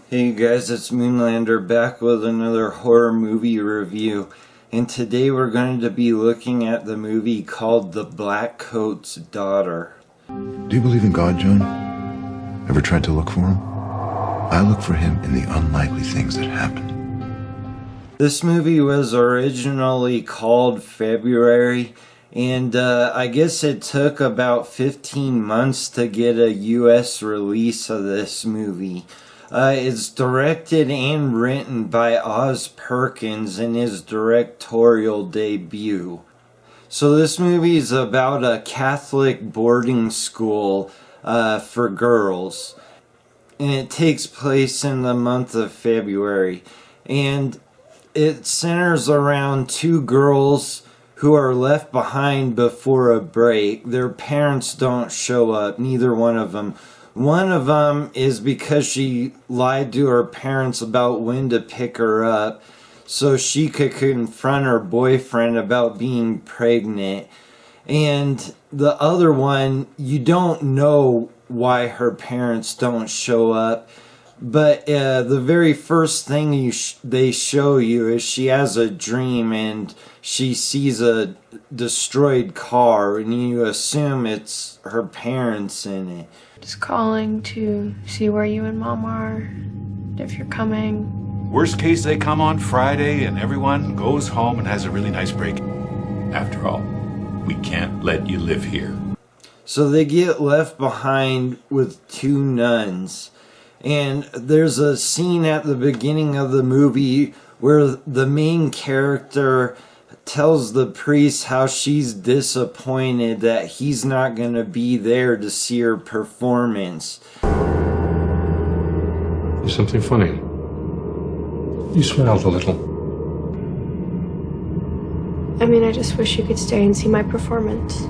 Hey guys, it's Moonlander back with another horror movie review, and today we're going to be looking at the movie called The Blackcoat's Daughter. Do you believe in God, John? Ever tried to look for him? I look for him in the unlikely things that happen. This movie was originally called February, and I guess it took about 15 months to get a US release of this movie. It's directed and written by Oz Perkins in his directorial debut. So this movie is about a Catholic boarding school for girls, and it takes place in the month of February, and it centers around two girls who are left behind before a break. Their parents don't show up, neither one of them. One of them is because she lied to her parents about when to pick her up so she could confront her boyfriend about being pregnant. And the other one, you don't know why her parents don't show up. But the very first thing they show you is she has a dream and she sees a destroyed car, and you assume it's her parents in it. Just calling to see where you and Mom are, if you're coming. Worst case, they come on Friday and everyone goes home and has a really nice break. After all, we can't let you live here. So they get left behind with two nuns. And there's a scene at the beginning of the movie where the main character tells the priest how she's disappointed that he's not going to be there to see her performance. There's something funny. You smiled a little. I just wish you could stay and see my performance.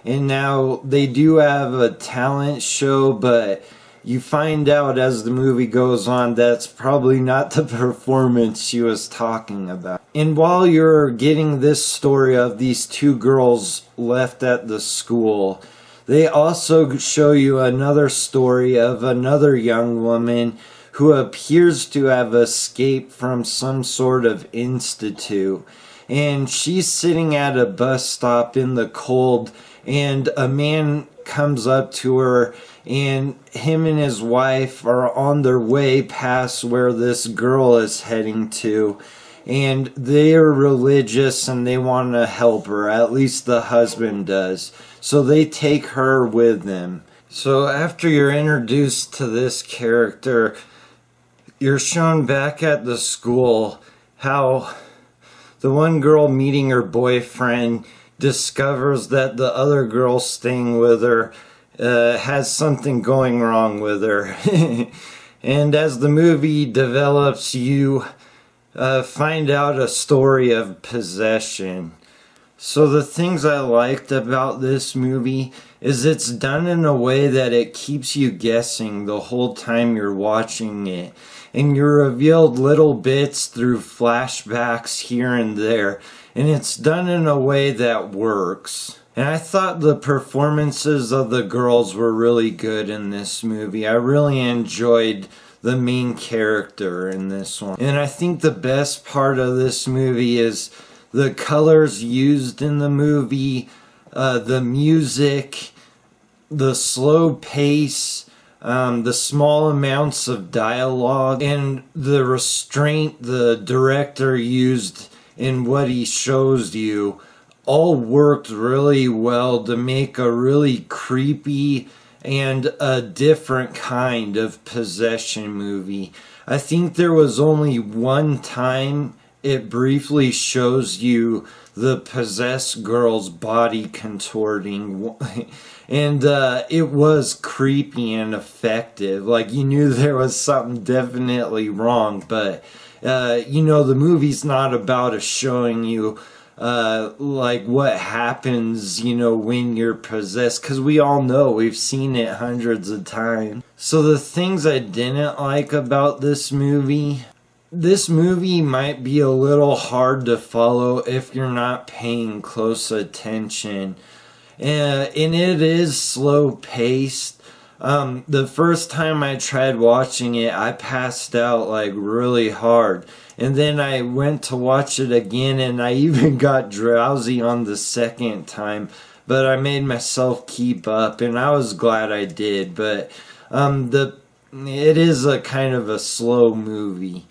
And now they do have a talent show, but you find out as the movie goes on that's probably not the performance she was talking about. And while you're getting this story of these two girls left at the school, they also show you another story of another young woman who appears to have escaped from some sort of institute. And she's sitting at a bus stop in the cold, and a man comes up to her, and him and his wife are on their way past where this girl is heading to, and they are religious and they want to help her, at least the husband does, so they take her with them. So after you're introduced to this character, you're shown back at the school how the one girl meeting her boyfriend discovers that the other girl staying with her has something going wrong with her. And as the movie develops, you find out a story of possession. So the things I liked about this movie is it's done in a way that it keeps you guessing the whole time you're watching it. And you're revealed little bits through flashbacks here and there. And it's done in a way that works. And I thought the performances of the girls were really good in this movie. I really enjoyed the main character in this one. And I think the best part of this movie is the colors used in the movie, the music, the slow pace, the small amounts of dialogue, and the restraint the director used in what he shows you all worked really well to make a really creepy and a different kind of possession movie. I think there was only one time it briefly shows you the possessed girl's body contorting, and it was creepy and effective. Like, you knew there was something definitely wrong, but the movie's not about showing you like what happens, when you're possessed, because we all know, we've seen it hundreds of times. So the things I didn't like about this movie might be a little hard to follow if you're not paying close attention. And it is slow paced. The first time I tried watching it, I passed out like really hard. And then I went to watch it again and I even got drowsy on the second time. But I made myself keep up and I was glad I did. But it is a kind of a slow movie.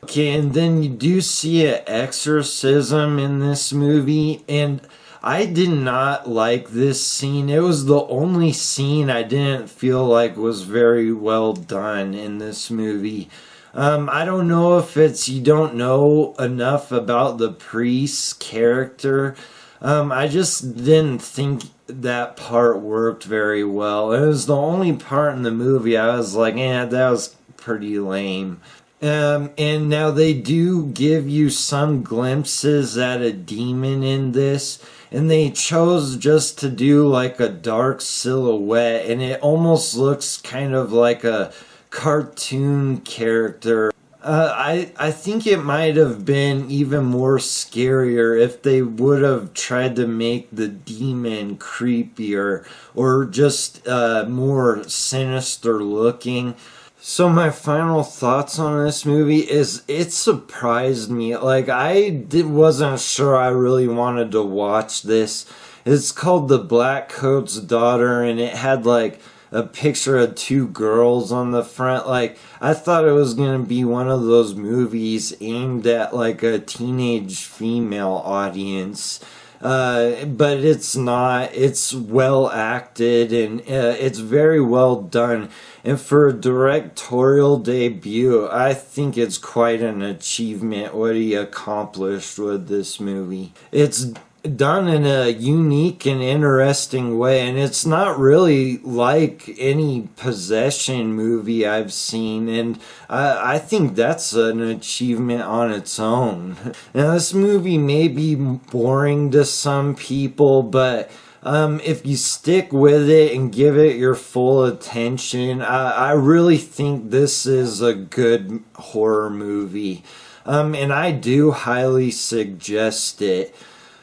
Okay, and then you do see an exorcism in this movie, and I did not like this scene. It was the only scene I didn't feel like was very well done in this movie. I don't know if it's you don't know enough about the priest's character. I just didn't think that part worked very well. It was the only part in the movie I was like, that was pretty lame. And now they do give you some glimpses at a demon in this, and they chose just to do like a dark silhouette, and it almost looks kind of like a cartoon character. I think it might have been even more scarier if they would have tried to make the demon creepier or just more sinister looking. So my final thoughts on this movie is it surprised me. Like wasn't sure I really wanted to watch this. It's called The Blackcoat's Daughter, and it had like a picture of two girls on the front. Like I thought it was gonna be one of those movies aimed at like a teenage female audience. But it's not. It's well acted and it's very well done. And for a directorial debut, I think it's quite an achievement what he accomplished with this movie. It's done in a unique and interesting way, and it's not really like any possession movie I've seen, and I think that's an achievement on its own. Now this movie may be boring to some people, but if you stick with it and give it your full attention, I really think this is a good horror movie, and I do highly suggest it.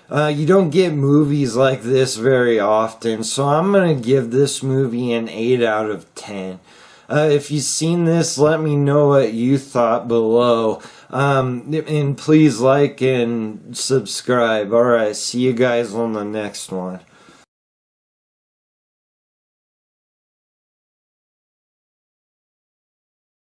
You don't get movies like this very often, so I'm going to give this movie an 8 out of 10. If you've seen this, let me know what you thought below. And please like and subscribe. Alright, see you guys on the next one.